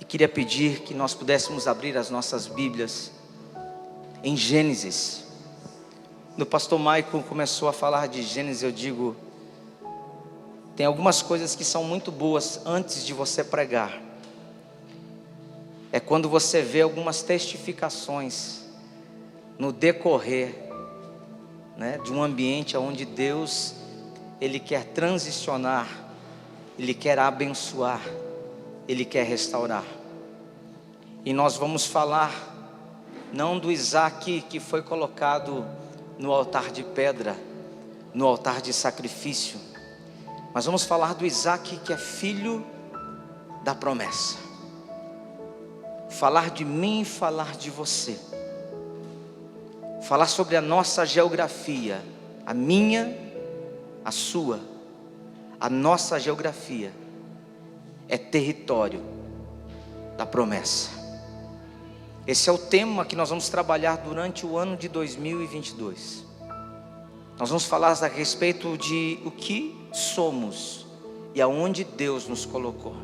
queria pedir que nós pudéssemos abrir as nossas Bíblias em Gênesis. Quando o pastor Michael começou a falar de Gênesis, eu digo, tem algumas coisas que são muito boas antes de você pregar. É quando você vê algumas testificações no decorrer, de um ambiente onde Deus, Ele quer transicionar, Ele quer abençoar, Ele quer restaurar. E nós vamos falar não do Isaac que foi colocado no altar de pedra, no altar de sacrifício, mas vamos falar do Isaac que é filho da promessa. Falar de mim e falar de você. Falar sobre a nossa geografia, a minha, a sua, a nossa geografia é território da promessa. Esse é o tema que nós vamos trabalhar durante o ano de 2022. Nós vamos falar a respeito de o que somos e aonde Deus nos colocou.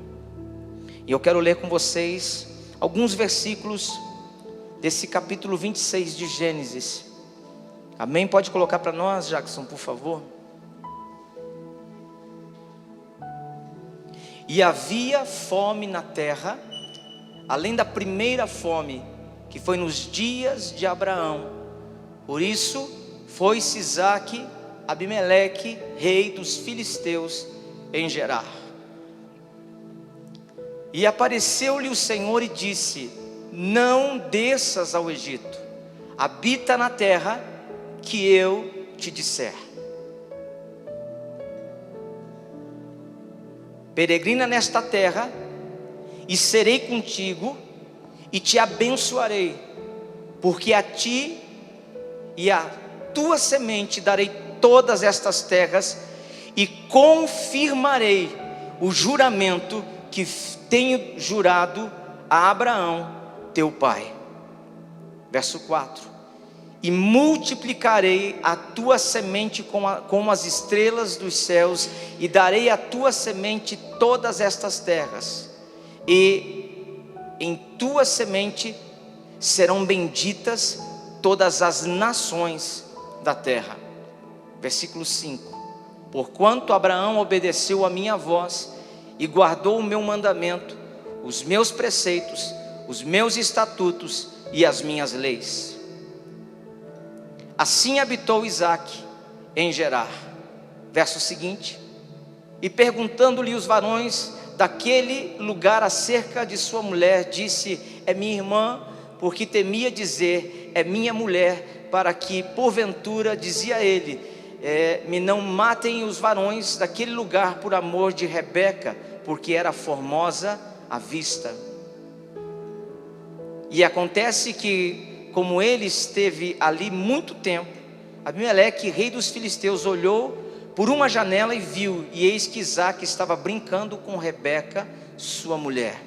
E eu quero ler com vocês alguns versículos desse capítulo 26 de Gênesis. Amém? Pode colocar para nós, Jackson, por favor. E havia fome na terra, além da primeira fome, que foi nos dias de Abraão. Por isso, foi-se Isaque, Abimeleque, rei dos filisteus, em Gerar. E apareceu-lhe o Senhor e disse: não desças ao Egito, habita na terra que eu te disser. Peregrina nesta terra, e serei contigo, e te abençoarei, porque a ti e a tua semente darei todas estas terras, e confirmarei o juramento que tenho jurado a Abraão, teu pai. Verso 4: e multiplicarei a tua semente como as estrelas dos céus, e darei à tua semente todas estas terras, e em tua semente serão benditas todas as nações da terra. Versículo 5: porquanto Abraão obedeceu a minha voz, e guardou o meu mandamento, os meus preceitos, os meus estatutos e as minhas leis. Assim habitou Isaque em Gerar. Verso seguinte: e perguntando-lhe os varões daquele lugar acerca de sua mulher, disse: é minha irmã, porque temia dizer: é minha mulher, para que porventura, dizia ele, me não matem os varões daquele lugar por amor de Rebeca, porque era formosa à vista. E acontece que, como ele esteve ali muito tempo, Abimeleque, rei dos filisteus, olhou por uma janela e viu, e eis que Isaque estava brincando com Rebeca, sua mulher.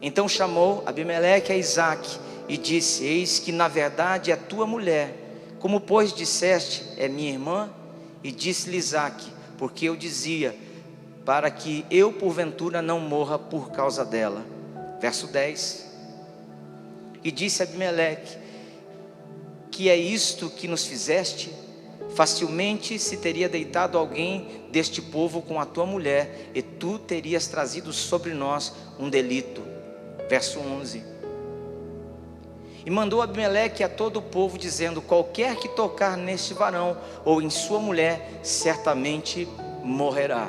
Então chamou Abimeleque a Isaque e disse: eis que na verdade é tua mulher, como pois disseste, é minha irmã? E disse-lhe Isaque: porque eu dizia, para que eu porventura não morra por causa dela. Verso 10: e disse Abimeleque: que é isto que nos fizeste? Facilmente se teria deitado alguém deste povo com a tua mulher, e tu terias trazido sobre nós um delito. Verso 11: e mandou Abimeleque a todo o povo, dizendo: qualquer que tocar neste varão ou em sua mulher, certamente morrerá.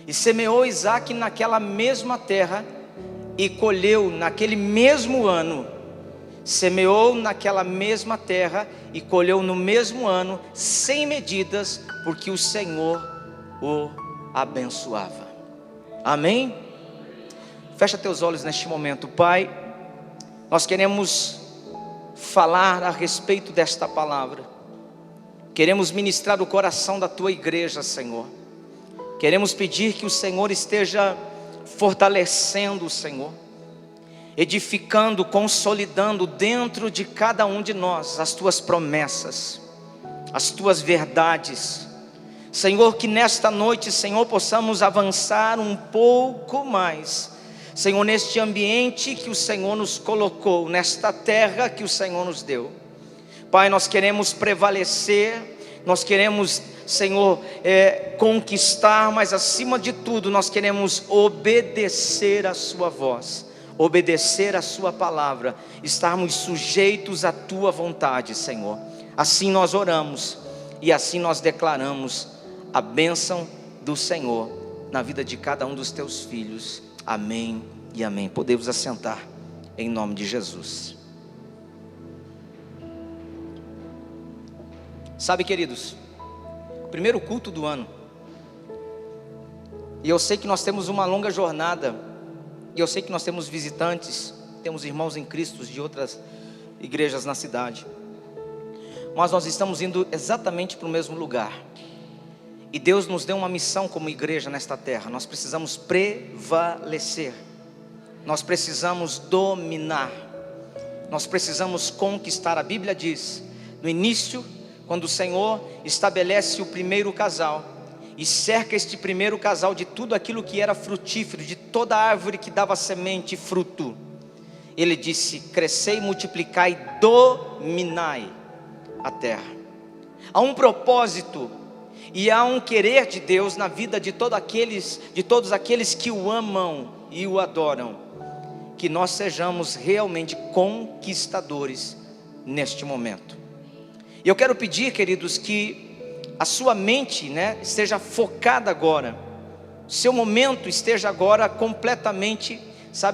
E semeou Isaque naquela mesma terra, e colheu naquele mesmo ano. Semeou naquela mesma terra, e colheu no mesmo ano, sem medidas, porque o Senhor o abençoava. Amém? Fecha teus olhos neste momento. Pai, nós queremos falar a respeito desta palavra. Queremos ministrar o coração da tua igreja, Senhor. Queremos pedir que o Senhor esteja fortalecendo, Senhor, edificando, consolidando dentro de cada um de nós as tuas promessas, as tuas verdades. Senhor, que nesta noite, Senhor, possamos avançar um pouco mais, Senhor, neste ambiente que o Senhor nos colocou, nesta terra que o Senhor nos deu. Pai, nós queremos prevalecer, nós queremos, Senhor, conquistar, mas acima de tudo nós queremos obedecer a sua voz, obedecer a sua palavra, estarmos sujeitos à tua vontade, Senhor. Assim nós oramos e assim nós declaramos a bênção do Senhor na vida de cada um dos teus filhos. Amém e amém. Podemos assentar em nome de Jesus. Sabe, queridos, primeiro culto do ano, e eu sei que nós temos uma longa jornada, e eu sei que nós temos visitantes, temos irmãos em Cristo de outras igrejas na cidade, mas nós estamos indo exatamente para o mesmo lugar, e Deus nos deu uma missão como igreja nesta terra. Nós precisamos prevalecer, nós precisamos dominar, nós precisamos conquistar. A Bíblia diz, no início, quando o Senhor estabelece o primeiro casal e cerca este primeiro casal de tudo aquilo que era frutífero, de toda árvore que dava semente e fruto, Ele disse: crescei, multiplicai, dominai a terra. Há um propósito e há um querer de Deus na vida de todos aqueles que o amam e o adoram, que nós sejamos realmente conquistadores neste momento. E eu quero pedir, queridos, que a sua mente, esteja focada agora, seu momento esteja agora completamente,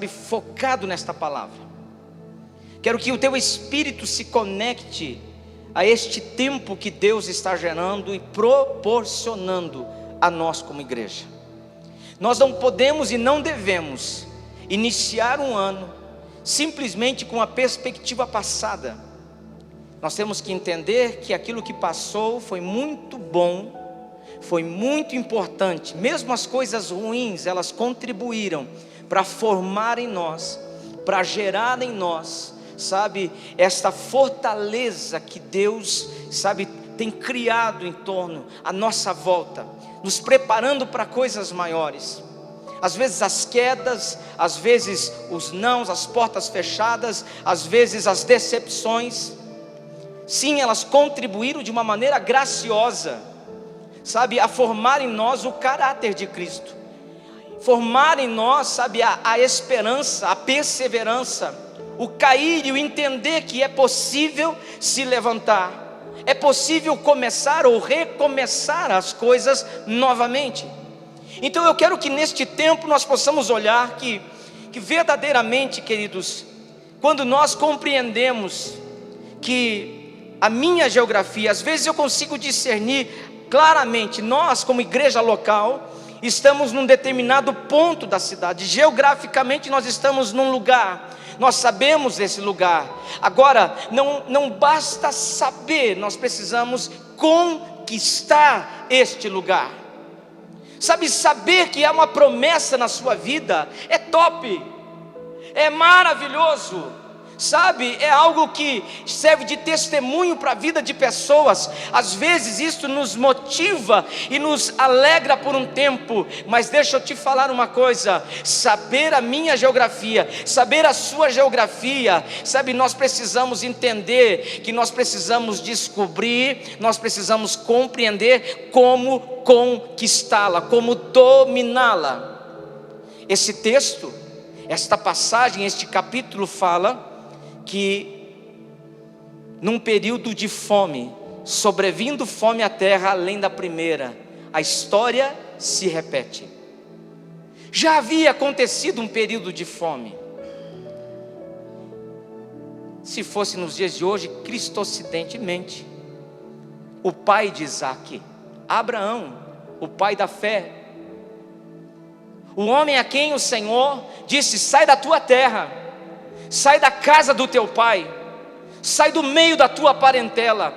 focado nesta palavra. Quero que o teu espírito se conecte a este tempo que Deus está gerando e proporcionando a nós como igreja. Nós não podemos e não devemos iniciar um ano simplesmente com a perspectiva passada. Nós temos que entender que aquilo que passou foi muito bom, foi muito importante. Mesmo as coisas ruins, elas contribuíram para formar em nós, para gerar em nós, esta fortaleza que Deus, tem criado em torno, à nossa volta, nos preparando para coisas maiores. Às vezes as quedas, às vezes os nãos, as portas fechadas, às vezes as decepções, sim, elas contribuíram de uma maneira graciosa, a formar em nós o caráter de Cristo, formar em nós, a esperança, a perseverança, o cair e o entender que é possível se levantar, é possível começar ou recomeçar as coisas novamente. Então eu quero que neste tempo nós possamos olhar que verdadeiramente, queridos, quando nós compreendemos que a minha geografia, às vezes eu consigo discernir claramente, nós como igreja local, estamos num determinado ponto da cidade, geograficamente nós estamos num lugar, nós sabemos desse lugar. Agora, não basta saber, nós precisamos conquistar este lugar. Saber que há uma promessa na sua vida é top, é maravilhoso. É algo que serve de testemunho para a vida de pessoas. Às vezes isso nos motiva e nos alegra por um tempo, mas deixa eu te falar uma coisa: saber a minha geografia, saber a sua geografia, nós precisamos entender que nós precisamos descobrir, nós precisamos compreender como conquistá-la, como dominá-la. Esse texto, esta passagem, este capítulo fala que num período de fome, sobrevindo fome à terra além da primeira, a história se repete. Já havia acontecido um período de fome. Se fosse nos dias de hoje, cristocidentemente, o pai de Isaac, Abraão, o pai da fé, o homem a quem o Senhor disse: sai da tua terra, sai da casa do teu pai, sai do meio da tua parentela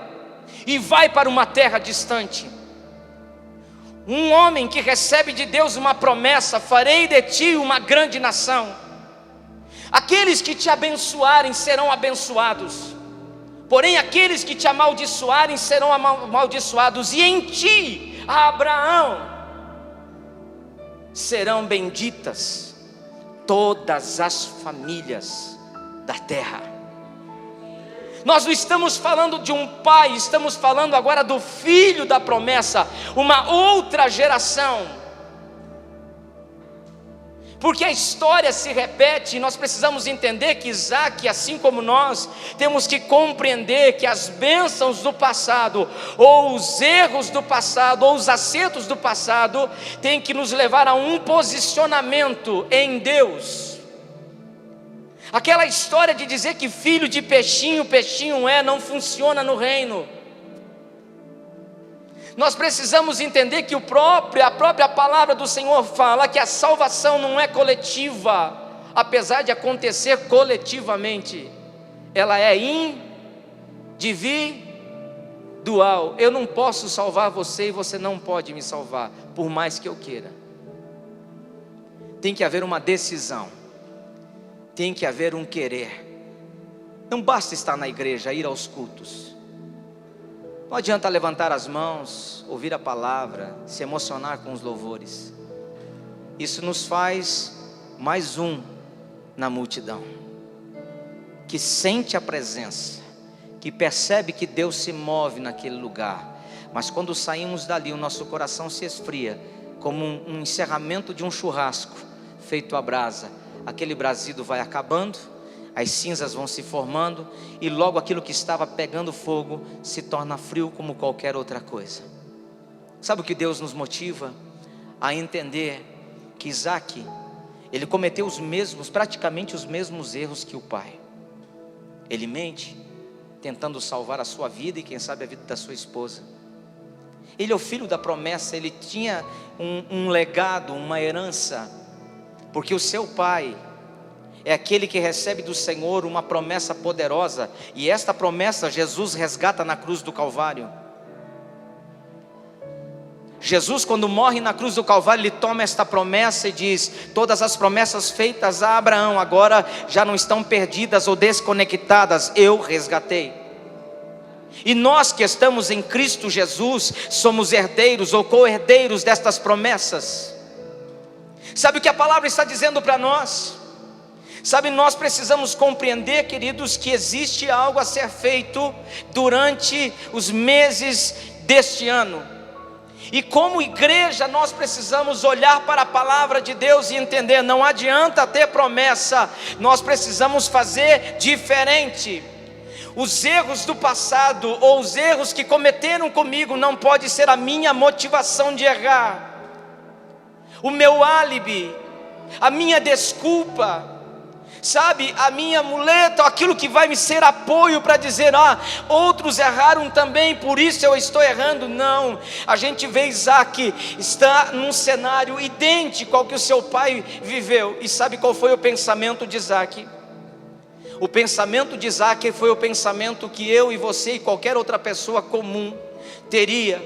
e vai para uma terra distante. Um homem que recebe de Deus uma promessa: farei de ti uma grande nação. Aqueles que te abençoarem serão abençoados, porém aqueles que te amaldiçoarem serão amaldiçoados, e em ti a Abraão serão benditas todas as famílias da terra. Nós não estamos falando de um pai, estamos falando agora do filho da promessa, uma outra geração. Porque a história se repete e nós precisamos entender que Isaac, assim como nós, temos que compreender que as bênçãos do passado, ou os erros do passado, ou os acertos do passado, têm que nos levar a um posicionamento em Deus. Aquela história de dizer que filho de peixinho, peixinho é, não funciona no reino. Nós precisamos entender que a própria palavra do Senhor fala que a salvação não é coletiva, apesar de acontecer coletivamente, ela é individual. Eu não posso salvar você e você não pode me salvar, por mais que eu queira. Tem que haver uma decisão, tem que haver um querer. Não basta estar na igreja, ir aos cultos. Não adianta levantar as mãos, ouvir a palavra, se emocionar com os louvores. Isso nos faz mais um na multidão, que sente a presença, que percebe que Deus se move naquele lugar. Mas quando saímos dali, o nosso coração se esfria, como um encerramento de um churrasco feito à brasa. Aquele brasido vai acabando, as cinzas vão se formando, e logo aquilo que estava pegando fogo se torna frio como qualquer outra coisa. Sabe o que Deus nos motiva? A entender que Isaac, ele cometeu praticamente os mesmos erros que o pai. Ele mente, tentando salvar a sua vida e quem sabe a vida da sua esposa. Ele é o filho da promessa, ele tinha um legado, uma herança, porque o seu pai é aquele que recebe do Senhor uma promessa poderosa, e esta promessa Jesus resgata na cruz do Calvário. Jesus, quando morre na cruz do Calvário, ele toma esta promessa e diz: todas as promessas feitas a Abraão agora já não estão perdidas ou desconectadas, eu resgatei. E nós que estamos em Cristo Jesus, somos herdeiros ou co-herdeiros destas promessas. Sabe o que a palavra está dizendo para nós? Sabe, nós precisamos compreender, queridos, que existe algo a ser feito durante os meses deste ano. E como igreja nós precisamos olhar para a palavra de Deus e entender, não adianta ter promessa, nós precisamos fazer diferente. Os erros do passado, ou os erros que cometeram comigo, não pode ser a minha motivação de errar, o meu álibi, a minha desculpa, sabe, a minha muleta, aquilo que vai me ser apoio para dizer: outros erraram também, por isso eu estou errando. Não, a gente vê Isaac, está num cenário idêntico ao que o seu pai viveu. E sabe qual foi o pensamento de Isaac? O pensamento de Isaac foi o pensamento que eu e você e qualquer outra pessoa comum teria: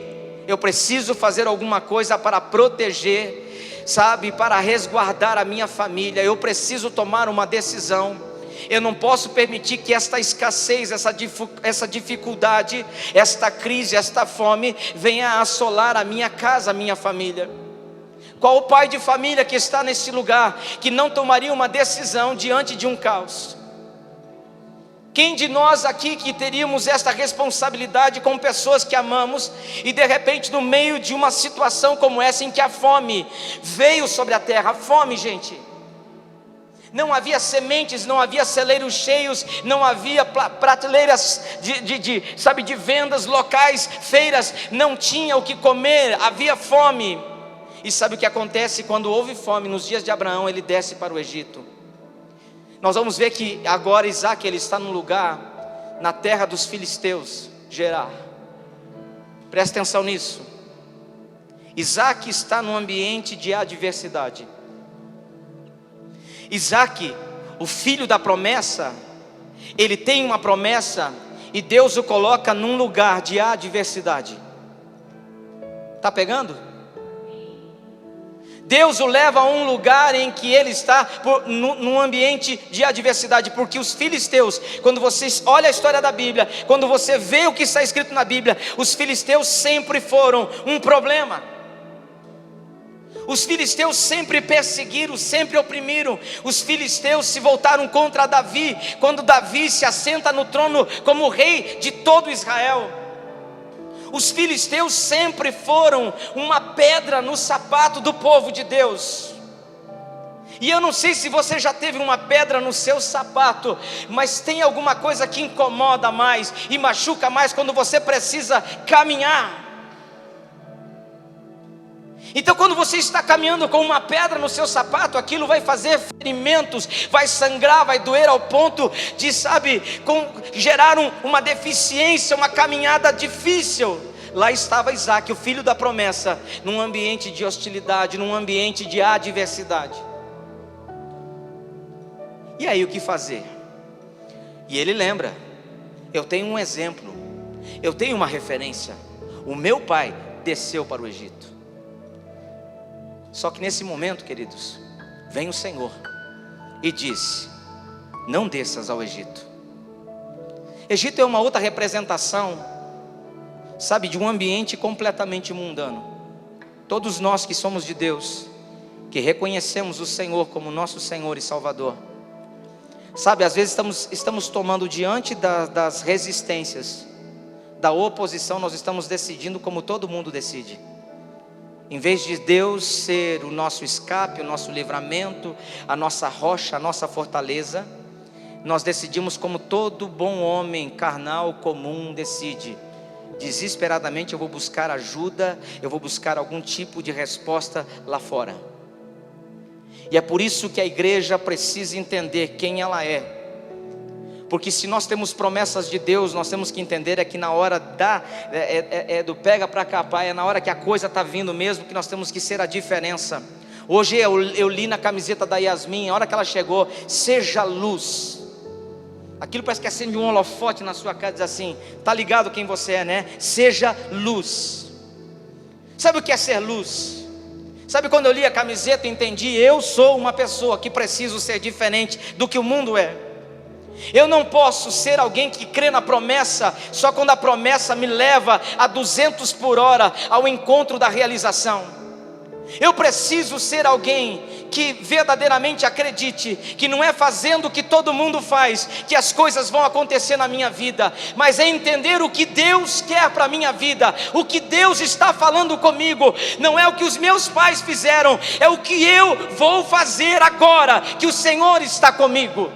eu preciso fazer alguma coisa para proteger, sabe, para resguardar a minha família. Eu preciso tomar uma decisão. Eu não posso permitir que esta escassez, essa dificuldade, esta crise, esta fome venha a assolar a minha casa, a minha família. Qual o pai de família que está nesse lugar que não tomaria uma decisão diante de um caos? Quem de nós aqui que teríamos esta responsabilidade com pessoas que amamos, e de repente no meio de uma situação como essa, em que a fome veio sobre a terra? A fome, gente, não havia sementes, não havia celeiros cheios, não havia prateleiras de vendas locais, feiras, não tinha o que comer, havia fome. E sabe o que acontece quando houve fome? Nos dias de Abraão, ele desce para o Egito. Nós vamos ver que agora Isaac, ele está num lugar, na terra dos filisteus, Gerar. Presta atenção nisso. Isaac está num ambiente de adversidade. Isaac, o filho da promessa, ele tem uma promessa, e Deus o coloca num lugar de adversidade. Está pegando? Deus o leva a um lugar em que ele está num ambiente de adversidade, porque os filisteus, quando você olha a história da Bíblia, quando você vê o que está escrito na Bíblia, os filisteus sempre foram um problema. Os filisteus sempre perseguiram, sempre oprimiram. Os filisteus se voltaram contra Davi, quando Davi se assenta no trono como rei de todo Israel. Os filisteus sempre foram uma pedra no sapato do povo de Deus. E eu não sei se você já teve uma pedra no seu sapato, mas tem alguma coisa que incomoda mais e machuca mais quando você precisa caminhar. Então, quando você está caminhando com uma pedra no seu sapato, aquilo vai fazer ferimentos, vai sangrar, vai doer ao ponto de, gerar uma deficiência, uma caminhada difícil. Lá estava Isaac, o filho da promessa, num ambiente de hostilidade, num ambiente de adversidade. E aí, o que fazer? E ele lembra: eu tenho um exemplo, eu tenho uma referência. O meu pai desceu para o Egito. Só que nesse momento, queridos, vem o Senhor e diz: não desças ao Egito. Egito é uma outra representação, de um ambiente completamente mundano. Todos nós que somos de Deus, que reconhecemos o Senhor como nosso Senhor e Salvador, às vezes estamos tomando diante das resistências, da oposição, nós estamos decidindo como todo mundo decide. Em vez de Deus ser o nosso escape, o nosso livramento, a nossa rocha, a nossa fortaleza, nós decidimos como todo bom homem carnal comum decide. Desesperadamente eu vou buscar ajuda, eu vou buscar algum tipo de resposta lá fora. E é por isso que a igreja precisa entender quem ela é. Porque se nós temos promessas de Deus, nós temos que entender que na hora do pega para capar, é na hora que a coisa está vindo mesmo, que nós temos que ser a diferença. Hoje eu li na camiseta da Yasmin, a hora que ela chegou: seja luz. Aquilo parece que acende um holofote na sua cara, diz assim: tá ligado quem você é, né? Seja luz. Sabe o que é ser luz? Quando eu li a camiseta, entendi: eu sou uma pessoa que preciso ser diferente do que o mundo é. Eu não posso ser alguém que crê na promessa só quando a promessa me leva a 200 por hora ao encontro da realização. Eu preciso ser alguém que verdadeiramente acredite que não é fazendo o que todo mundo faz que as coisas vão acontecer na minha vida, mas é entender o que Deus quer para a minha vida, o que Deus está falando comigo. Não é o que os meus pais fizeram, é o que eu vou fazer agora que o Senhor está comigo.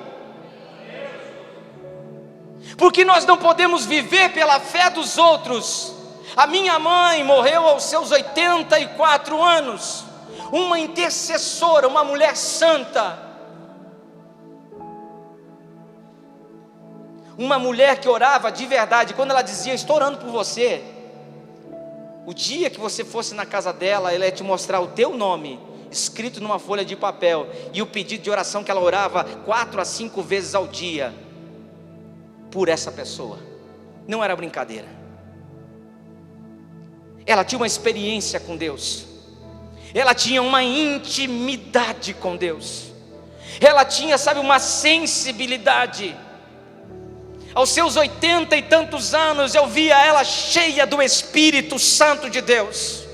Porque nós não podemos viver pela fé dos outros. A minha mãe morreu aos seus 84 anos, uma intercessora, uma mulher santa, uma mulher que orava de verdade. Quando ela dizia: estou orando por você, o dia que você fosse na casa dela, ela ia te mostrar o teu nome escrito numa folha de papel, e o pedido de oração que ela orava 4 a 5 vezes ao dia por essa pessoa. Não era brincadeira. Ela tinha uma experiência com Deus, ela tinha uma intimidade com Deus, ela tinha, uma sensibilidade. Aos seus 80 e tantos anos, eu via ela cheia do Espírito Santo de Deus.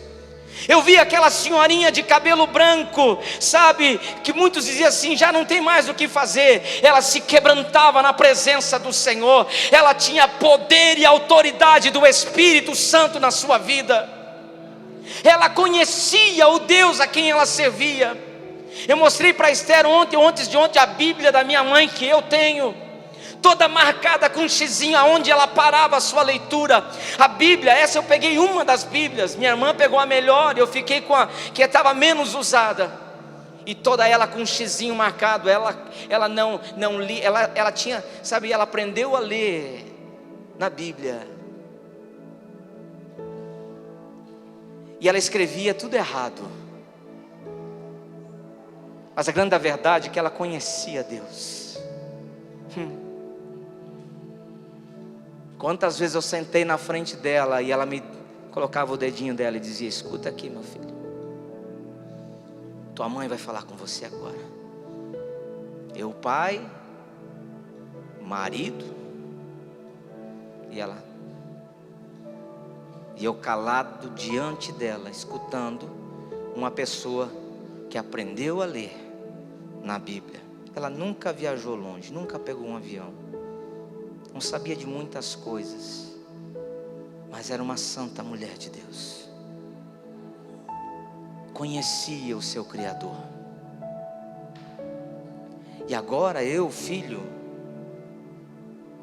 Eu vi aquela senhorinha de cabelo branco, que muitos diziam assim: já não tem mais o que fazer. Ela se quebrantava na presença do Senhor. Ela tinha poder e autoridade do Espírito Santo na sua vida. Ela conhecia o Deus a quem ela servia. Eu mostrei para Esther ontem ou antes de ontem a Bíblia da minha mãe, que eu tenho, toda marcada com um xizinho aonde ela parava a sua leitura. A Bíblia, essa eu peguei uma das Bíblias, minha irmã pegou a melhor, eu fiquei com a que estava menos usada, e toda ela com um xizinho marcado. Ela não li, ela tinha, ela aprendeu a ler na Bíblia, e ela escrevia tudo errado, mas a grande verdade é que ela conhecia Deus. Quantas vezes eu sentei na frente dela e ela me colocava o dedinho dela e dizia: escuta aqui, meu filho, tua mãe vai falar com você agora. Eu, pai, marido, e eu calado diante dela, escutando uma pessoa que aprendeu a ler na Bíblia. Ela nunca viajou longe, nunca pegou um avião, não sabia de muitas coisas, mas era uma santa mulher de Deus. Conhecia o seu Criador. E agora eu, filho,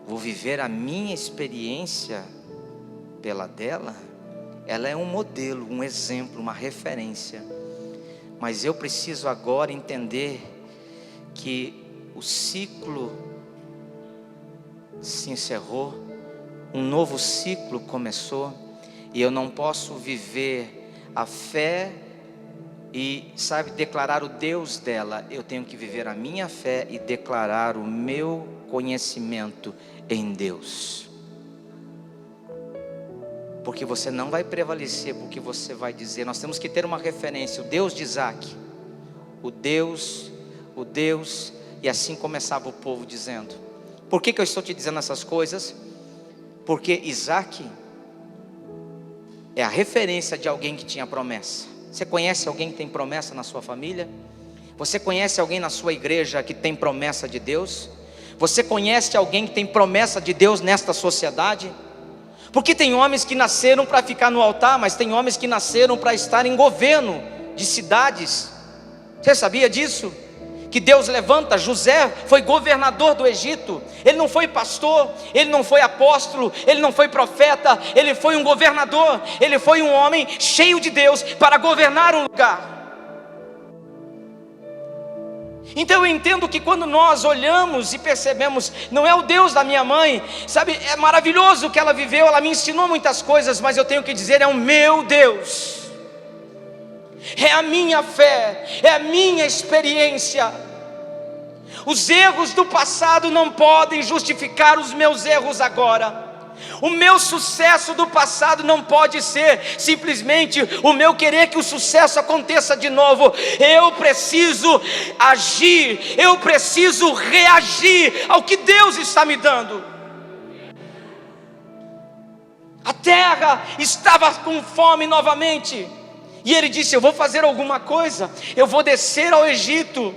vou viver a minha experiência pela dela. Ela é um modelo, um exemplo, uma referência. Mas eu preciso agora entender que o ciclo se encerrou, um novo ciclo começou, e eu não posso viver a fé e, declarar o Deus dela. Eu tenho que viver a minha fé e declarar o meu conhecimento em Deus. Porque você não vai prevalecer porque você vai dizer. Nós temos que ter uma referência, o Deus de Isaac, o Deus, e assim começava o povo dizendo. Por que eu estou te dizendo essas coisas? Porque Isaac é a referência de alguém que tinha promessa. Você conhece alguém que tem promessa na sua família? Você conhece alguém na sua igreja que tem promessa de Deus? Você conhece alguém que tem promessa de Deus nesta sociedade? Porque tem homens que nasceram para ficar no altar, mas tem homens que nasceram para estar em governo de cidades. Você sabia disso? Que Deus levanta. José foi governador do Egito. Ele não foi pastor, ele não foi apóstolo, ele não foi profeta, ele foi um governador. Ele foi um homem cheio de Deus para governar um lugar. Então eu entendo que quando nós olhamos e percebemos, não é o Deus da minha mãe, é maravilhoso o que ela viveu, ela me ensinou muitas coisas, mas eu tenho que dizer, é o meu Deus. É a minha fé, é a minha experiência. Os erros do passado não podem justificar os meus erros agora. O meu sucesso do passado não pode ser simplesmente o meu querer que o sucesso aconteça de novo. Eu preciso agir, eu preciso reagir ao que Deus está me dando. A terra estava com fome novamente. E ele disse, eu vou fazer alguma coisa, eu vou descer ao Egito,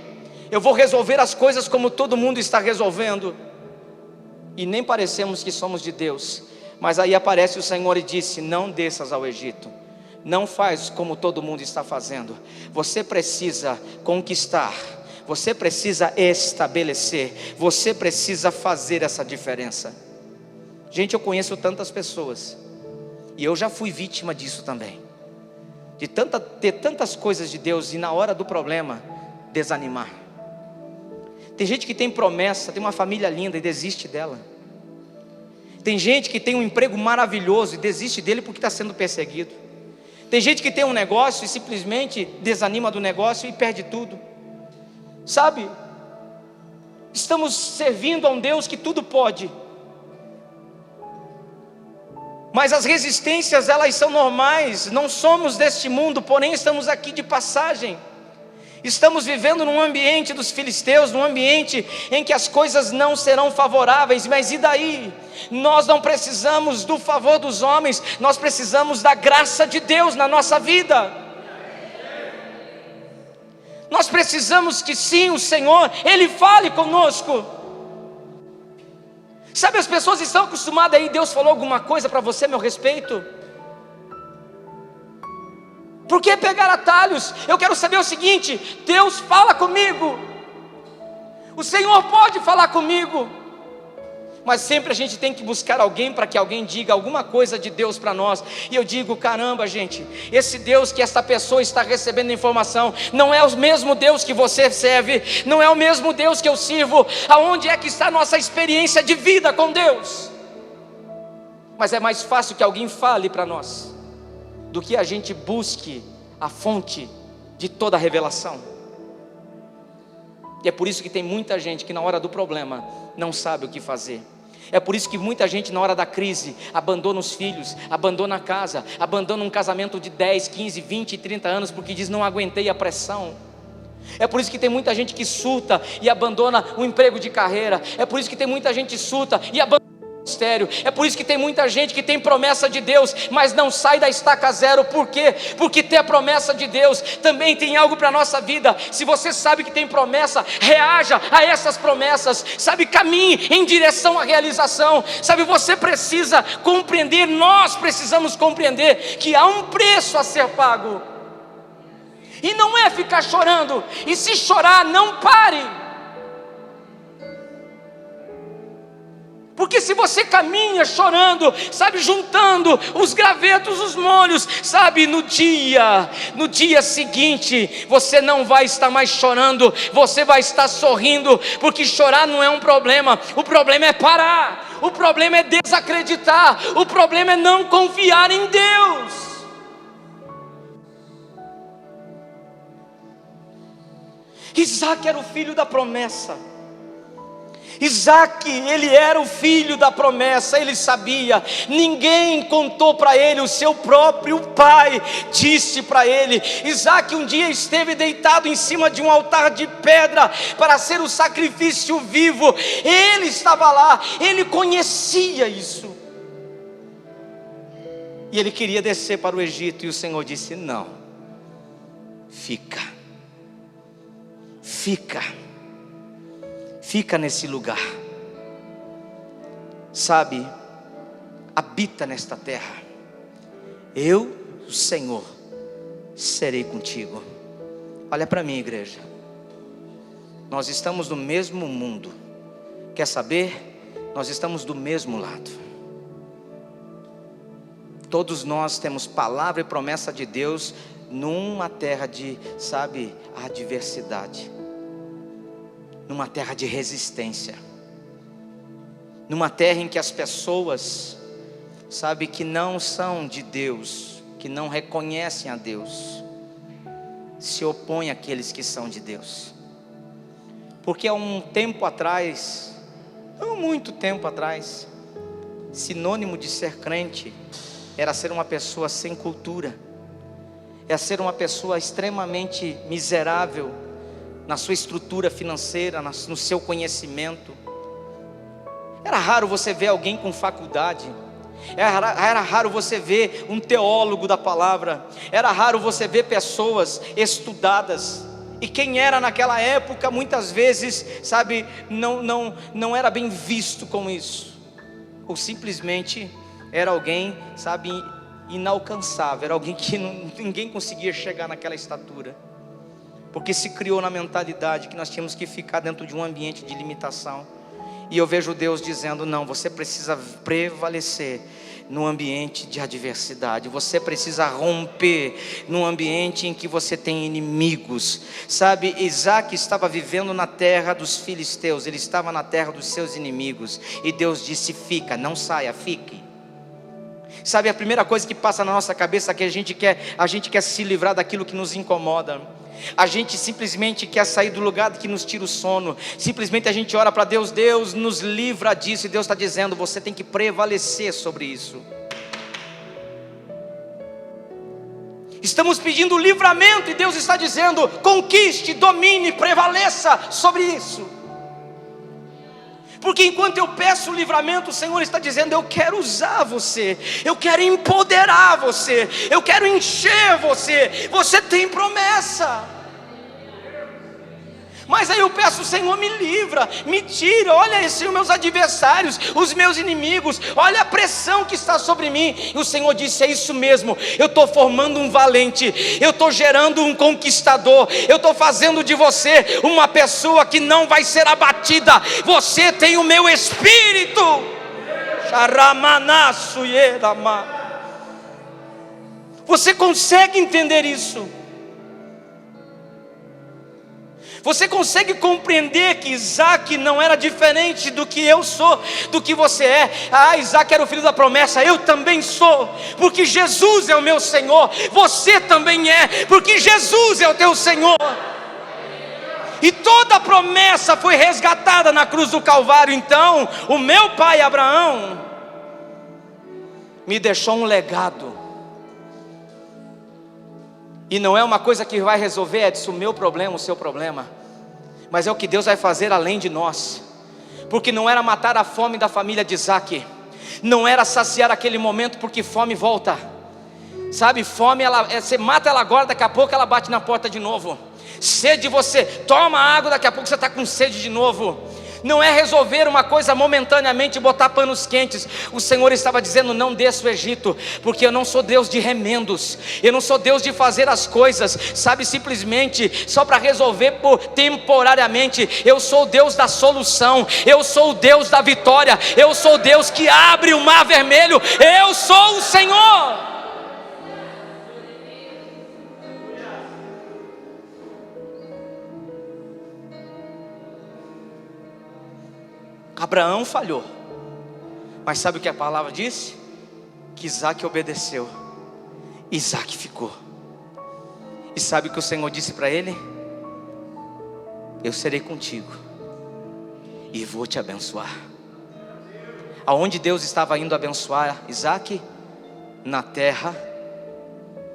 eu vou resolver as coisas como todo mundo está resolvendo. E nem parecemos que somos de Deus. Mas aí aparece o Senhor e disse, não desças ao Egito, não faz como todo mundo está fazendo. Você precisa conquistar, você precisa estabelecer, você precisa fazer essa diferença. Gente, eu conheço tantas pessoas, e eu já fui vítima disso também, de ter tantas coisas de Deus e na hora do problema desanimar. Tem gente que tem promessa, tem uma família linda e desiste dela. Tem gente que tem um emprego maravilhoso e desiste dele porque está sendo perseguido. Tem gente que tem um negócio e simplesmente desanima do negócio e perde tudo. Estamos servindo a um Deus que tudo pode. Mas as resistências, elas são normais. Não somos deste mundo, porém estamos aqui de passagem. Estamos vivendo num ambiente dos filisteus, num ambiente em que as coisas não serão favoráveis, mas e daí? Nós não precisamos do favor dos homens, nós precisamos da graça de Deus na nossa vida. Nós precisamos que sim, o Senhor, Ele fale conosco. As pessoas estão acostumadas aí, Deus falou alguma coisa para você a meu respeito? Por que pegar atalhos? Eu quero saber o seguinte, Deus fala comigo, o Senhor pode falar comigo, mas sempre a gente tem que buscar alguém para que alguém diga alguma coisa de Deus para nós. E eu digo, caramba gente, esse Deus que essa pessoa está recebendo informação, não é o mesmo Deus que você serve, não é o mesmo Deus que eu sirvo. Aonde é que está a nossa experiência de vida com Deus? Mas é mais fácil que alguém fale para nós do que a gente busque a fonte de toda a revelação. E é por isso que tem muita gente que na hora do problema não sabe o que fazer. É por isso que muita gente na hora da crise abandona os filhos, abandona a casa, abandona um casamento de 10, 15, 20, 30 anos, porque diz, não aguentei a pressão. É por isso que tem muita gente que surta e abandona o emprego de carreira. É por isso que tem muita gente que surta e abandona o ministério. É por isso que tem muita gente que tem promessa de Deus, mas não sai da estaca zero. Por quê? Porque ter a promessa de Deus também tem algo para a nossa vida. Se você sabe que tem promessa, reaja a essas promessas. Sabe, caminhe em direção à realização. Sabe, você precisa compreender, nós precisamos compreender que há um preço a ser pago. E não é ficar chorando. E se chorar, não pare. Porque se você caminha chorando, sabe, juntando os gravetos, os molhos, sabe, no dia seguinte, você não vai estar mais chorando, você vai estar sorrindo, porque chorar não é um problema, o problema é parar, o problema é desacreditar, o problema é não confiar em Deus. Isaac era o filho da promessa. Isaac, ele era o filho da promessa, ele sabia, ninguém contou para ele, o seu próprio pai disse para ele. Isaac um dia esteve deitado em cima de um altar de pedra para ser o sacrifício vivo, ele estava lá, ele conhecia isso, e ele queria descer para o Egito, e o Senhor disse: não, fica nesse lugar, sabe, habita nesta terra, eu, o Senhor, serei contigo. Olha para mim, igreja, nós estamos no mesmo mundo, quer saber? Nós estamos do mesmo lado, todos nós temos palavra e promessa de Deus, numa terra de, sabe, adversidade, numa terra de resistência, numa terra em que as pessoas, sabe, que não são de Deus, que não reconhecem a Deus, se opõem àqueles que são de Deus. Porque há um tempo atrás, não muito tempo atrás, sinônimo de ser crente era ser uma pessoa sem cultura, é ser uma pessoa extremamente miserável na sua estrutura financeira, no seu conhecimento. Era raro você ver alguém com faculdade, era raro você ver um teólogo da palavra, era raro você ver pessoas estudadas. E quem era naquela época, muitas vezes, sabe, não era bem visto com isso, ou simplesmente era alguém, sabe, inalcançável, era alguém que ninguém conseguia chegar naquela estatura, porque se criou na mentalidade que nós tínhamos que ficar dentro de um ambiente de limitação. E eu vejo Deus dizendo: não, você precisa prevalecer no ambiente de adversidade, você precisa romper no ambiente em que você tem inimigos. Sabe, Isaac estava vivendo na terra dos filisteus, ele estava na terra dos seus inimigos, e Deus disse: fica, não saia, fique. Sabe, a primeira coisa que passa na nossa cabeça é que a gente quer se livrar daquilo que nos incomoda. A gente simplesmente quer sair do lugar que nos tira o sono. Simplesmente a gente ora para Deus: Deus nos livra disso. E Deus está dizendo: você tem que prevalecer sobre isso. Estamos pedindo livramento e Deus está dizendo: conquiste, domine, prevaleça sobre isso. Porque enquanto eu peço o livramento, o Senhor está dizendo: eu quero usar você, eu quero empoderar você, eu quero encher você, você tem promessa. Mas aí eu peço: Senhor, me livra, me tira, olha esses meus adversários, os meus inimigos, olha a pressão que está sobre mim. E o Senhor disse: é isso mesmo, eu estou formando um valente, eu estou gerando um conquistador, eu estou fazendo de você uma pessoa que não vai ser abatida. Você tem o meu espírito. Você consegue entender isso? Você consegue compreender que Isaac não era diferente do que eu sou, do que você é? Ah, Isaac era o filho da promessa, eu também sou, porque Jesus é o meu Senhor. Você também é, porque Jesus é o teu Senhor. E toda a promessa foi resgatada na cruz do Calvário. Então, o meu pai Abraão me deixou um legado. E não é uma coisa que vai resolver, Edson, o meu problema, o seu problema, mas é o que Deus vai fazer além de nós. Porque não era matar a fome da família de Isaac, não era saciar aquele momento, porque fome volta. Sabe, fome, você mata ela agora, daqui a pouco ela bate na porta de novo. Sede, você toma água, daqui a pouco você está com sede de novo. Não é resolver uma coisa momentaneamente e botar panos quentes. O Senhor estava dizendo: não desça o Egito, porque eu não sou Deus de remendos, eu não sou Deus de fazer as coisas, sabe, simplesmente só para resolver temporariamente. Eu sou o Deus da solução, eu sou o Deus da vitória, eu sou o Deus que abre o mar vermelho, eu sou o Senhor. Abraão falhou, mas sabe o que a palavra disse? Que Isaac obedeceu, Isaac ficou. E sabe o que o Senhor disse para ele? Eu serei contigo e vou te abençoar. Aonde Deus estava indo abençoar Isaac? Na terra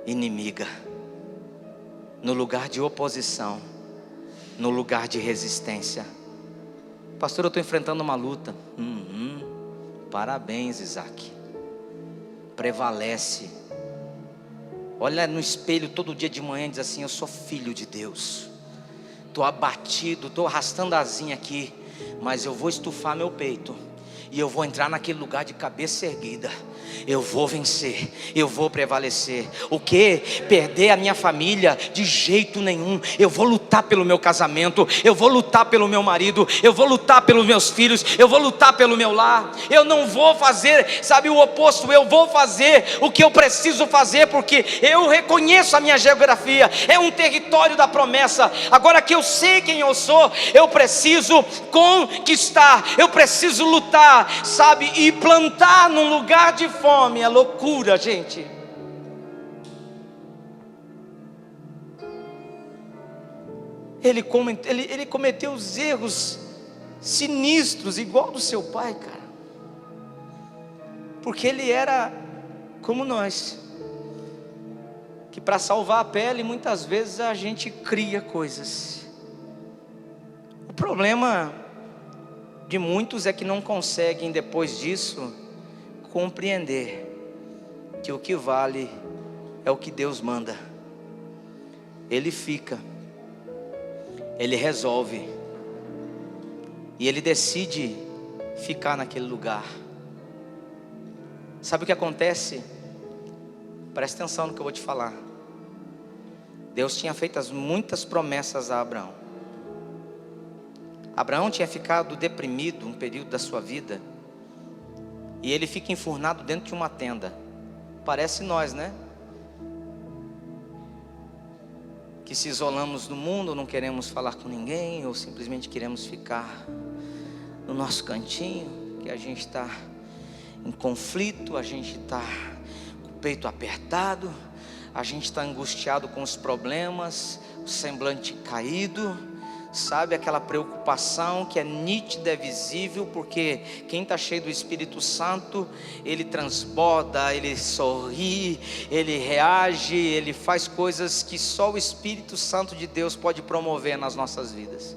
inimiga, no lugar de oposição, no lugar de resistência. Pastor, eu estou enfrentando uma luta. Parabéns, Isaac. Prevalece. Olha no espelho todo dia de manhã e diz assim: eu sou filho de Deus. Estou abatido, estou arrastando a asinha aqui, mas eu vou estufar meu peito e eu vou entrar naquele lugar de cabeça erguida. Eu vou vencer, eu vou prevalecer. O que? Perder a minha família? De jeito nenhum. Eu vou lutar pelo meu casamento, eu vou lutar pelo meu marido, eu vou lutar pelos meus filhos, eu vou lutar pelo meu lar. Eu não vou fazer, sabe, o oposto. Eu vou fazer o que eu preciso fazer, porque eu reconheço a minha geografia, é um território da promessa. Agora que eu sei quem eu sou, eu preciso conquistar, eu preciso lutar, sabe, e plantar num lugar de fome. É loucura, gente. Ele cometeu os erros sinistros, igual do seu pai, cara, porque ele era como nós, que para salvar a pele, muitas vezes a gente cria coisas. O problema de muitos é que não conseguem, depois disso, compreender que o que vale é o que Deus manda. Ele fica, ele resolve, e ele decide ficar naquele lugar. Sabe o que acontece? Presta atenção no que eu vou te falar. Deus tinha feito muitas promessas a Abraão. Abraão tinha ficado deprimido um período da sua vida, e ele fica enfurnado dentro de uma tenda. Parece nós, né? Que se isolamos do mundo, não queremos falar com ninguém, ou simplesmente queremos ficar no nosso cantinho, que a gente está em conflito, a gente está com o peito apertado, a gente está angustiado com os problemas, o semblante caído. Sabe, aquela preocupação que é nítida, é visível, porque quem está cheio do Espírito Santo, ele transborda, ele sorri, ele reage, ele faz coisas que só o Espírito Santo de Deus pode promover nas nossas vidas.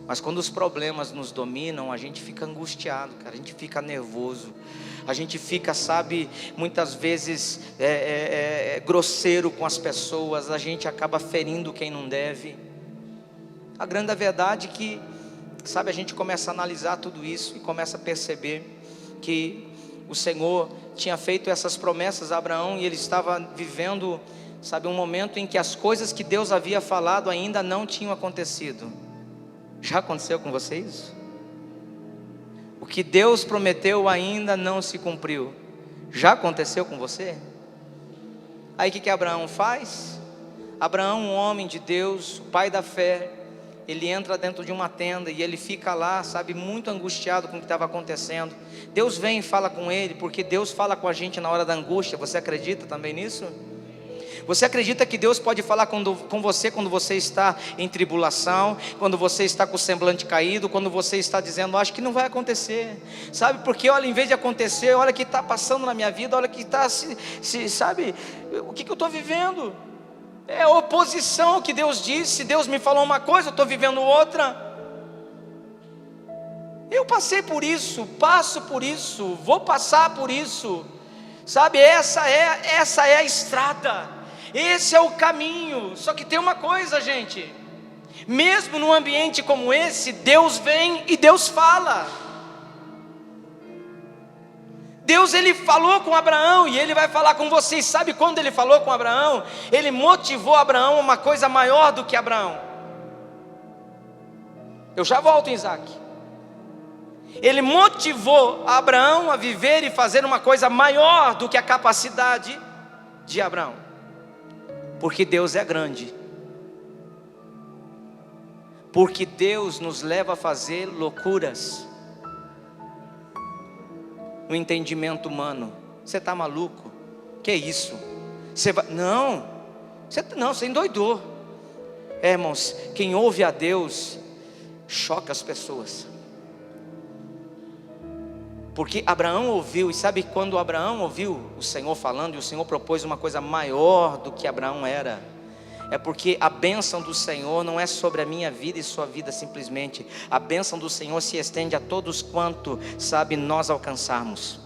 Mas quando os problemas nos dominam, a gente fica angustiado, cara, a gente fica nervoso, a gente fica, sabe, muitas vezes grosseiro com as pessoas, a gente acaba ferindo quem não deve. A grande verdade é que, sabe, a gente começa a analisar tudo isso e começa a perceber que o Senhor tinha feito essas promessas a Abraão, e ele estava vivendo, sabe, um momento em que as coisas que Deus havia falado ainda não tinham acontecido. Já aconteceu com vocês? O que Deus prometeu ainda não se cumpriu. Já aconteceu com você? Aí o que Abraão faz? Abraão, um homem de Deus, o pai da fé, ele entra dentro de uma tenda e ele fica lá, sabe, muito angustiado com o que estava acontecendo. Deus vem e fala com ele, porque Deus fala com a gente na hora da angústia. Você acredita também nisso? Você acredita que Deus pode falar com você quando você está em tribulação, quando você está com o semblante caído, quando você está dizendo, acho que não vai acontecer, sabe, porque olha, em vez de acontecer, olha o que está passando na minha vida, olha o que está, sabe, o que eu estou vivendo. É oposição ao que Deus disse. Deus me falou uma coisa, eu estou vivendo outra. Eu passei por isso, passo por isso, vou passar por isso. Sabe, essa é a estrada, esse é o caminho. Só que tem uma coisa, gente, mesmo num ambiente como esse, Deus vem e Deus fala. Deus, Ele falou com Abraão e Ele vai falar com vocês. Sabe quando Ele falou com Abraão? Ele motivou Abraão a uma coisa maior do que Abraão. Eu já volto em Isaac. Ele motivou Abraão a viver e fazer uma coisa maior do que a capacidade de Abraão. Porque Deus é grande. Porque Deus nos leva a fazer loucuras. No entendimento humano. Você está maluco? Que isso? Você vai... Não, você endoidou. Irmãos, quem ouve a Deus choca as pessoas. Porque Abraão ouviu, e sabe quando Abraão ouviu o Senhor falando, e o Senhor propôs uma coisa maior do que Abraão era? É porque a bênção do Senhor não é sobre a minha vida e sua vida simplesmente. A bênção do Senhor se estende a todos quanto, sabe, nós alcançarmos.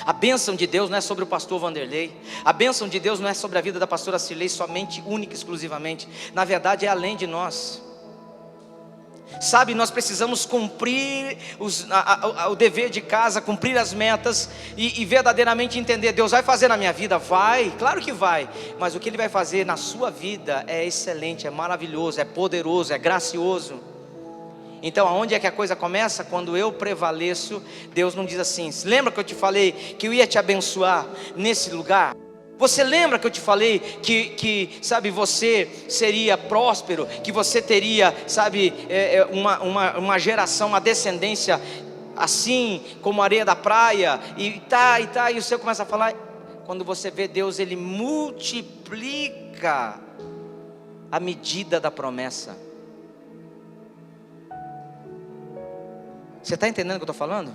A bênção de Deus não é sobre o pastor Vanderlei. A bênção de Deus não é sobre a vida da pastora Cirlei somente, única e exclusivamente. Na verdade é além de nós. Sabe, nós precisamos cumprir o dever de casa, cumprir as metas e verdadeiramente entender, Deus vai fazer na minha vida? Vai, claro que vai. Mas o que Ele vai fazer na sua vida é excelente, é maravilhoso, é poderoso, é gracioso. Então aonde é que a coisa começa? Quando eu prevaleço. Deus não diz assim, lembra que eu te falei que eu ia te abençoar nesse lugar? Você lembra que eu te falei que sabe, você seria próspero, que você teria, sabe, uma geração, uma descendência assim como a areia da praia, e o Senhor começa a falar. Quando você vê Deus, Ele multiplica a medida da promessa. Você está entendendo o que eu estou falando?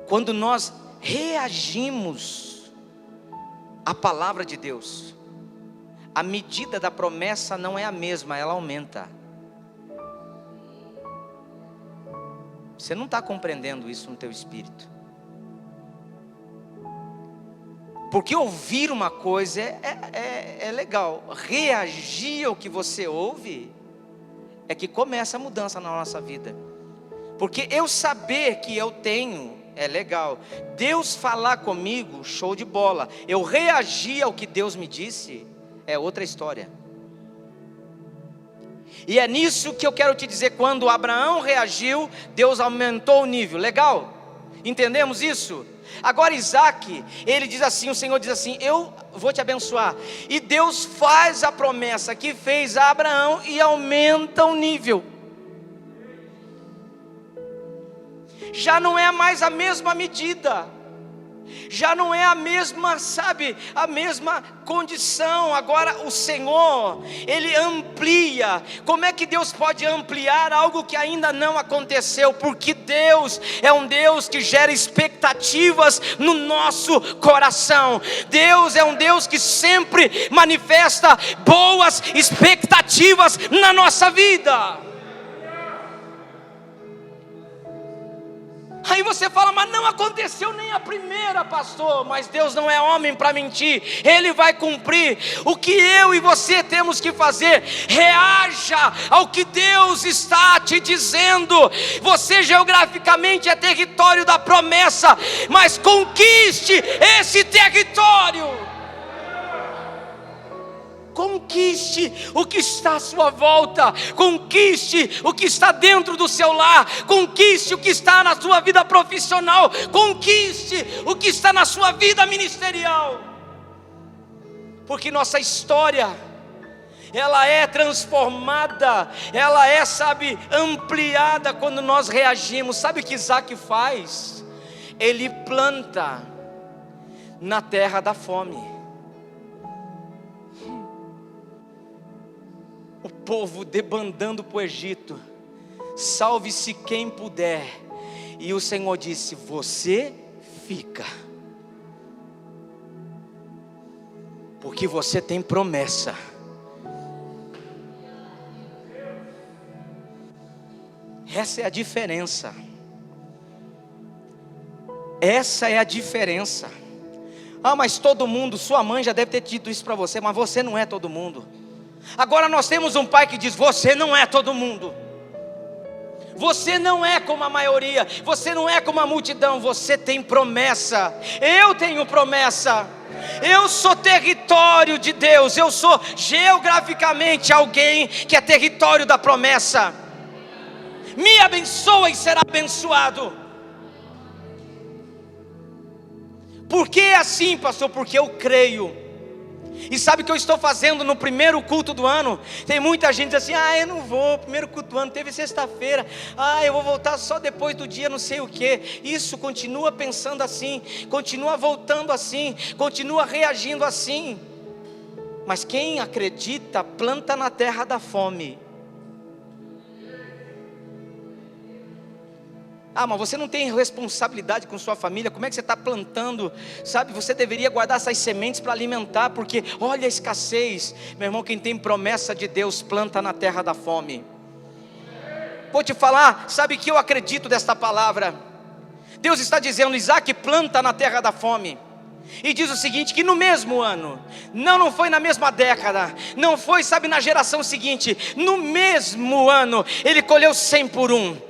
Quando nós reagimos à palavra de Deus, a medida da promessa não é a mesma, ela aumenta. Você não está compreendendo isso no teu espírito. Porque ouvir uma coisa é legal, reagir ao que você ouve é que começa a mudança na nossa vida. Porque eu saber que eu tenho é legal, Deus falar comigo, show de bola. Eu reagir ao que Deus me disse é outra história. E é nisso que eu quero te dizer. Quando Abraão reagiu, Deus aumentou o nível, legal? Entendemos isso? Agora Isaac, ele diz assim, o Senhor diz assim, eu vou te abençoar. E Deus faz a promessa que fez a Abraão e aumenta o nível. Já não é mais a mesma medida, já não é a mesma, sabe, a mesma condição. Agora o Senhor, Ele amplia. Como é que Deus pode ampliar algo que ainda não aconteceu? Porque Deus é um Deus que gera expectativas no nosso coração. Deus é um Deus que sempre manifesta boas expectativas na nossa vida. Aí você fala, mas não aconteceu nem a primeira, pastor. Mas Deus não é homem para mentir, Ele vai cumprir. O que eu e você temos que fazer? Reaja ao que Deus está te dizendo. Você geograficamente é território da promessa, mas conquiste esse território. Conquiste o que está à sua volta, conquiste o que está dentro do seu lar, conquiste o que está na sua vida profissional, conquiste o que está na sua vida ministerial. Porque nossa história, ela é transformada, ela é, sabe, ampliada quando nós reagimos. Sabe o que Isaac faz? Ele planta na terra da fome. O povo debandando para o Egito, salve-se quem puder. E o Senhor disse, você fica. Porque você tem promessa. Essa é a diferença. Essa é a diferença. Ah, mas todo mundo, sua mãe já deve ter dito isso para você, mas você não é todo mundo. Agora nós temos um pai que diz: você não é todo mundo. Você não é como a maioria, você não é como a multidão, você tem promessa. Eu tenho promessa. Eu sou território de Deus, eu sou geograficamente alguém que é território da promessa. Me abençoa e será abençoado. Por que assim, pastor? Porque eu creio. E sabe o que eu estou fazendo no primeiro culto do ano? Tem muita gente assim: ah, eu não vou, primeiro culto do ano teve sexta-feira, ah, eu vou voltar só depois do dia não sei o que. Isso, continua pensando assim, continua voltando assim, continua reagindo assim. Mas quem acredita, planta na terra da fome. Ah, mas você não tem responsabilidade com sua família, como é que você está plantando? Sabe, você deveria guardar essas sementes para alimentar, porque olha a escassez. Meu irmão, quem tem promessa de Deus, planta na terra da fome. Vou te falar, sabe que eu acredito desta palavra. Deus está dizendo: Isaac, planta na terra da fome. E diz o seguinte, que no mesmo ano, não foi na mesma década, não foi, sabe, na geração seguinte, no mesmo ano, ele colheu 100 por 1.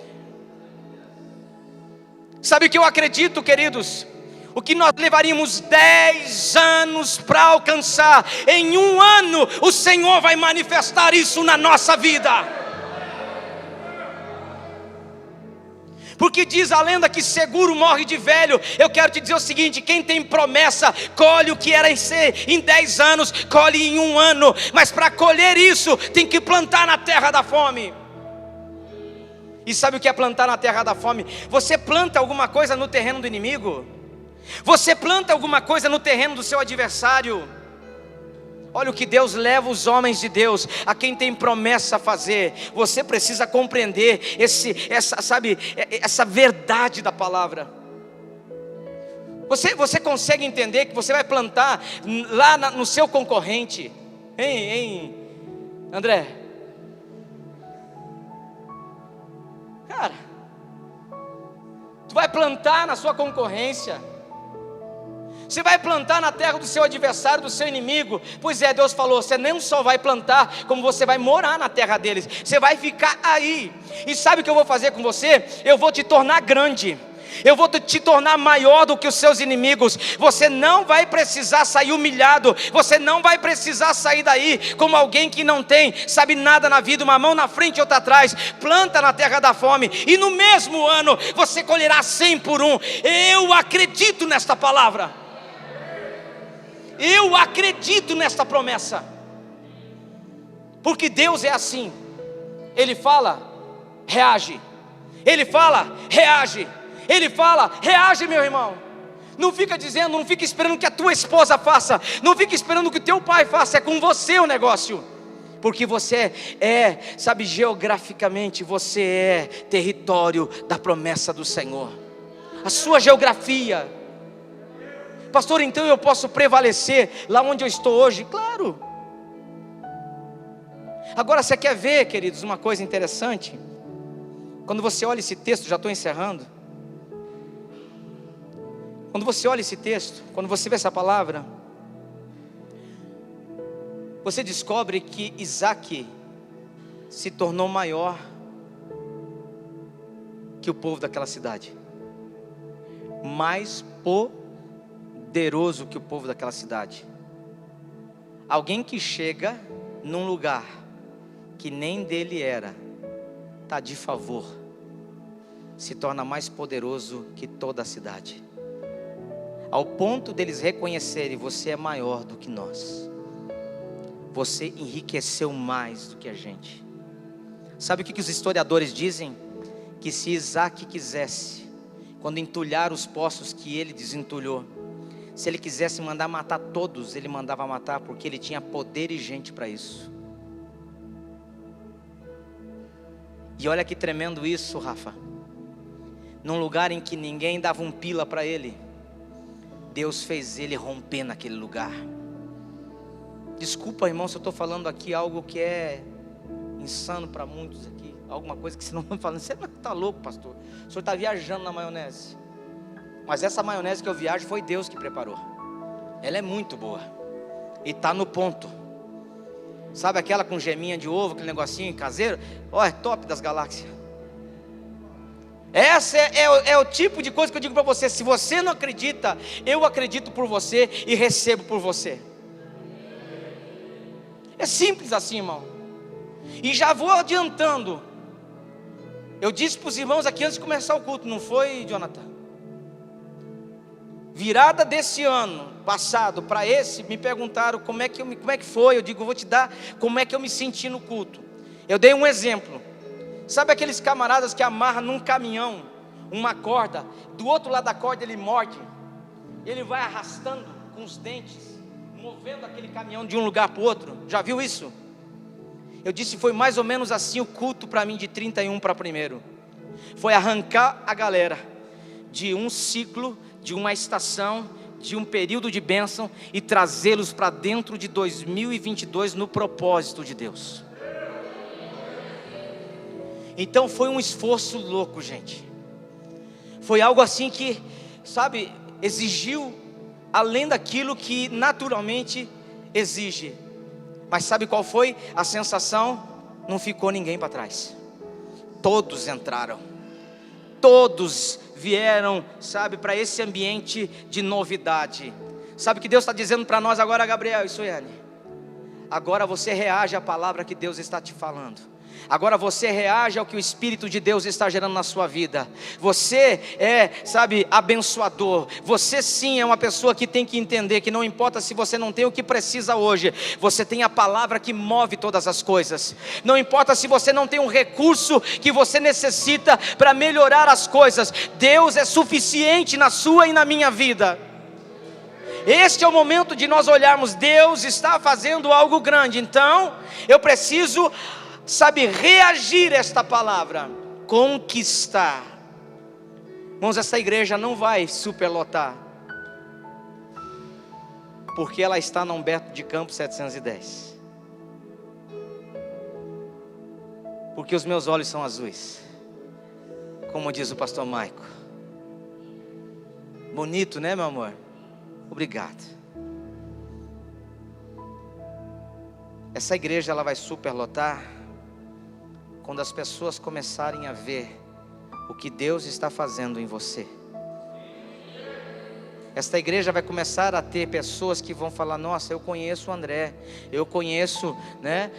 Sabe o que eu acredito, queridos? O que nós levaríamos 10 anos para alcançar, em um ano o Senhor vai manifestar isso na nossa vida. Porque diz a lenda que seguro morre de velho. Eu quero te dizer o seguinte: quem tem promessa, colhe o que era em 10 anos, colhe em um ano. Mas para colher isso, tem que plantar na terra da fome. E sabe o que é plantar na terra da fome? Você planta alguma coisa no terreno do inimigo? Você planta alguma coisa no terreno do seu adversário? Olha o que Deus leva os homens de Deus, a quem tem promessa a fazer. Você precisa compreender essa verdade da palavra. Você consegue entender que você vai plantar lá no seu concorrente? Hein, André? Cara, tu vai plantar na sua concorrência. Você vai plantar na terra do seu adversário, do seu inimigo. Pois é, Deus falou: você não só vai plantar, como você vai morar na terra deles. Você vai ficar aí. E sabe o que eu vou fazer com você? Eu vou te tornar grande. Eu vou te tornar maior do que os seus inimigos. Você não vai precisar sair humilhado. Você não vai precisar sair daí como alguém que não tem, sabe, nada na vida, uma mão na frente e outra atrás. Planta na terra da fome, e no mesmo ano você colherá 100 por 1. Eu acredito nesta palavra. Eu acredito nesta promessa. Porque Deus é assim. Ele fala, reage. Ele fala, reage. Ele fala, reage, meu irmão. Não fica dizendo, não fica esperando que a tua esposa faça, não fica esperando que o teu pai faça. É com você o negócio. Porque você sabe, geograficamente você é território da promessa do Senhor. A sua geografia. Pastor, então eu posso prevalecer lá onde eu estou hoje? Claro. Agora você quer ver, queridos, uma coisa interessante? Quando você olha esse texto, já estou encerrando. Quando você olha esse texto, quando você vê essa palavra, você descobre que Isaac se tornou maior que o povo daquela cidade, mais poderoso que o povo daquela cidade. Alguém que chega num lugar que nem dele era, está de favor, se torna mais poderoso que toda a cidade, ao ponto deles reconhecerem: você é maior do que nós, você enriqueceu mais do que a gente. Sabe o que os historiadores dizem? Que se Isaac quisesse, quando entulhar os poços que ele desentulhou, se ele quisesse mandar matar todos, ele mandava matar, porque ele tinha poder e gente para isso. E olha que tremendo isso, Rafa. Num lugar em que ninguém dava um pila para ele, Deus fez ele romper naquele lugar. Desculpa, irmão, se eu estou falando aqui algo que é insano para muitos aqui. Alguma coisa que você não está falando. Você está louco, pastor? O senhor está viajando na maionese. Mas essa maionese que eu viajo foi Deus que preparou. Ela é muito boa. E está no ponto. Sabe aquela com geminha de ovo, aquele negocinho caseiro? Ó, é top das galáxias. Essa é o tipo de coisa que eu digo para você. Se você não acredita, eu acredito por você e recebo por você. É simples assim, irmão. E já vou adiantando. Eu disse para os irmãos aqui antes de começar o culto, não foi, Jonathan? Virada desse ano passado para esse, me perguntaram como é que foi. Eu digo, vou te dar como é que eu me senti no culto. Eu dei um exemplo. Sabe aqueles camaradas que amarram num caminhão uma corda, do outro lado da corda ele morde, ele vai arrastando com os dentes, movendo aquele caminhão de um lugar para o outro. Já viu isso? Eu disse, foi mais ou menos assim o culto para mim de 31 para 1º. Foi arrancar a galera de um ciclo, de uma estação, de um período de bênção e trazê-los para dentro de 2022 no propósito de Deus. Então foi um esforço louco, gente. Foi algo assim que, sabe, exigiu além daquilo que naturalmente exige. Mas sabe qual foi a sensação? Não ficou ninguém para trás. Todos entraram. Todos vieram, sabe, para esse ambiente de novidade. Sabe o que Deus está dizendo para nós agora, Gabriel e Suiane? Agora você reage à palavra que Deus está te falando. Agora você reage ao que o Espírito de Deus está gerando na sua vida. Você é, sabe, abençoador. Você sim é uma pessoa que tem que entender que não importa se você não tem o que precisa hoje, você tem a palavra que move todas as coisas. Não importa se você não tem um recurso que você necessita para melhorar as coisas, Deus é suficiente na sua e na minha vida. Este é o momento de nós olharmos, Deus está fazendo algo grande, então eu preciso, sabe, reagir a esta palavra, conquistar. Irmãos, essa igreja não vai superlotar, porque ela está na Humberto de Campos 710, porque os meus olhos são azuis, como diz o pastor Maico. Bonito, né, meu amor? Obrigado. Essa igreja ela vai superlotar quando as pessoas começarem a ver o que Deus está fazendo em você. Esta igreja vai começar a ter pessoas que vão falar, nossa, eu conheço o André, eu conheço, né,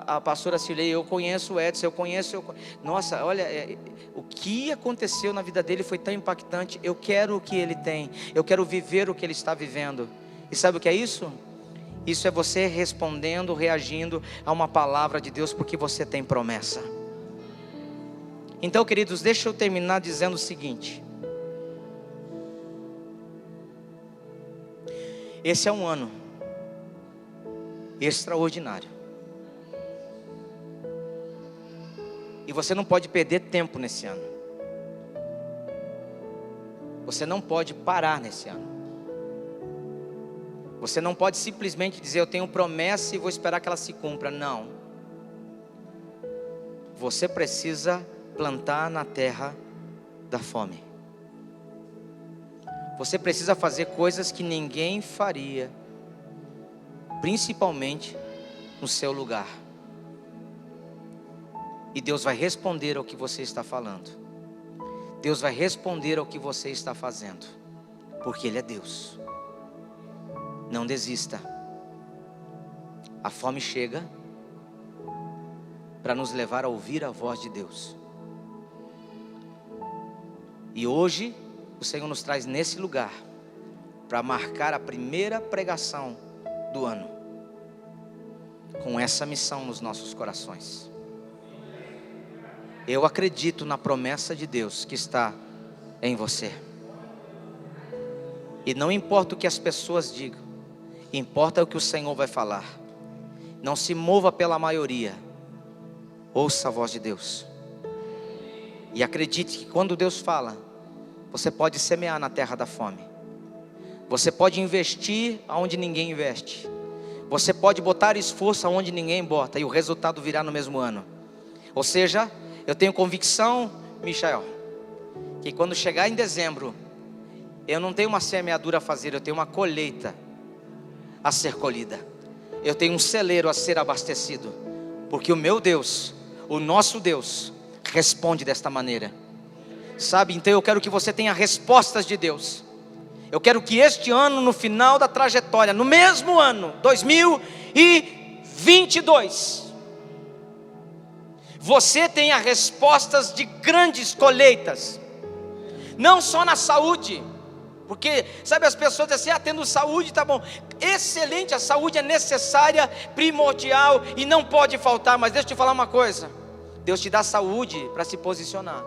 a pastora Cirlei, eu conheço o Edson, nossa, olha, o que aconteceu na vida dele foi tão impactante, eu quero o que ele tem, eu quero viver o que ele está vivendo. E sabe o que é isso? Isso é você respondendo, reagindo a uma palavra de Deus, porque você tem promessa. Então, queridos, deixa eu terminar dizendo o seguinte: esse é um ano extraordinário, e você não pode perder tempo nesse ano. Você não pode parar nesse ano. Você não pode simplesmente dizer, eu tenho promessa e vou esperar que ela se cumpra. Não. Você precisa plantar na terra da fome. Você precisa fazer coisas que ninguém faria, principalmente no seu lugar. E Deus vai responder ao que você está falando. Deus vai responder ao que você está fazendo, porque Ele é Deus. Não desista. A fome chega para nos levar a ouvir a voz de Deus. E hoje o Senhor nos traz nesse lugar para marcar a primeira pregação do ano, com essa missão nos nossos corações. Eu acredito na promessa de Deus que está em você. E não importa o que as pessoas digam, importa o que o Senhor vai falar. Não se mova pela maioria. Ouça a voz de Deus. E acredite que quando Deus fala, você pode semear na terra da fome. Você pode investir onde ninguém investe. Você pode botar esforço aonde ninguém bota, e o resultado virá no mesmo ano. Ou seja, eu tenho convicção, Michael, que quando chegar em dezembro, eu não tenho uma semeadura a fazer, eu tenho uma colheita a ser colhida. Eu tenho um celeiro a ser abastecido, porque o meu Deus, o nosso Deus, responde desta maneira. Sabe, então eu quero que você tenha respostas de Deus. Eu quero que este ano, no final da trajetória, no mesmo ano, 2022, você tenha respostas de grandes colheitas. Não só na saúde, porque, sabe, as pessoas dizem assim, tendo saúde está bom. Excelente, a saúde é necessária, primordial e não pode faltar. Mas deixa eu te falar uma coisa, Deus te dá saúde para se posicionar.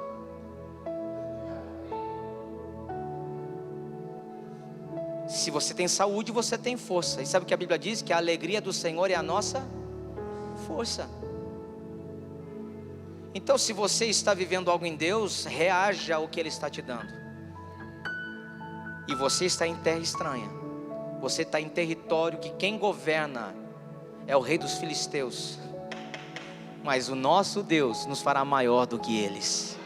Se você tem saúde, você tem força. E sabe o que a Bíblia diz? Que a alegria do Senhor é a nossa força. Então, se você está vivendo algo em Deus, reaja ao que Ele está te dando. E você está em terra estranha. Você está em território que quem governa é o rei dos filisteus. Mas o nosso Deus nos fará maior do que eles.